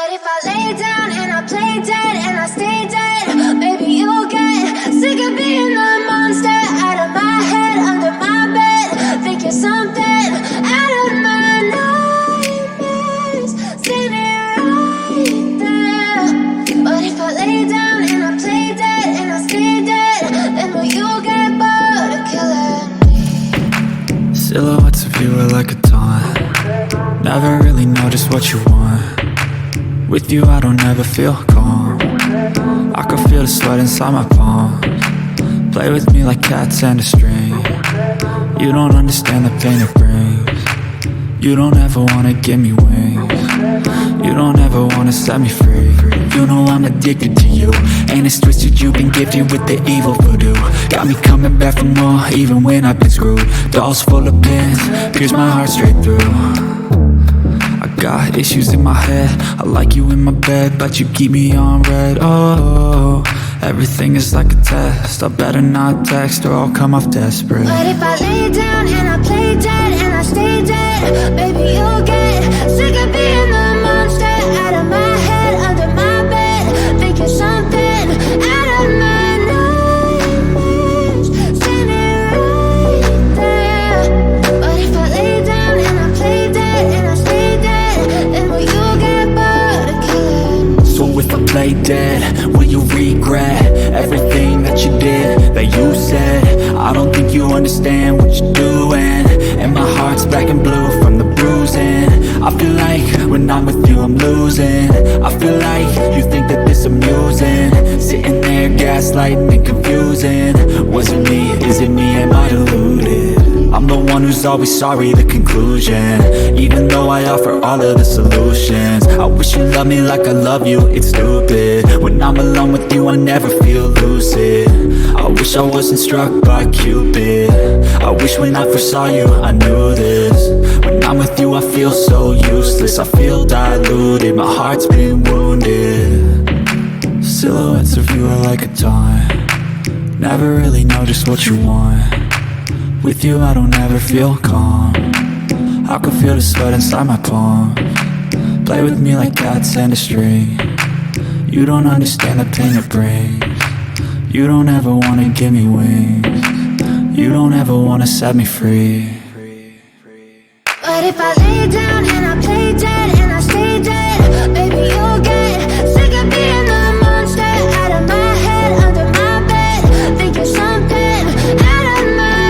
But if I lay down and I play dead and I stay dead, maybe you'll get sick of being the monster out of my head, under my bed. Think you're something out of my nightmares, standing right there. But if I lay down and I play dead and I stay dead, then will you get bored of killing me? Silhouettes of you are like a taunt. Never really know just what you want. With you I don't ever feel calm. I can feel the sweat inside my palms. Play with me like cats and a string. You don't understand the pain it brings. You don't ever wanna give me wings. You don't ever wanna set me free. You know I'm addicted to you, and it's twisted, you've been gifted with the evil voodoo. Got me coming back for more, even when I've been screwed. Dolls full of pins, pierce my heart straight through. I got issues in my head, I like you in my bed, but you keep me on red. Oh, everything is like a test, I better not text or I'll come off desperate. But if I lay down and I play dead and I stay dead, baby you'll get sick of being the monster out of my head, under my bed. Think you're something out of my nightmares, standing right there. But if I lay down and I play dead and I stay dead, then will you get bored of killing me? So if I play dead, will you regret everything that you did, that you said? I don't think you understand what you're doing, and my heart's black and blue from the bruising. I feel like when I'm with you I'm losing. I feel like you think that this amusing, sitting there gaslighting and confusing. Was it me? Is it me? Am I deluded? I'm the one who's always sorry, the conclusion, even though I offer all of the solutions. I wish you loved me like I love you, it's stupid. When I'm alone with you I never feel lucid. I wish I wasn't struck by Cupid. I wish when I first saw you I knew this. When I'm with you I feel so useless, I feel diluted, my heart's been wounded. Silhouettes of you are like a taunt. Never really know just what you want. With you I don't ever feel calm. I can feel the sweat inside my palms. Play with me like cats and a string. You don't understand the pain it brings. You don't ever wanna give me wings. You don't ever wanna set me free. But if I lay down and I play dead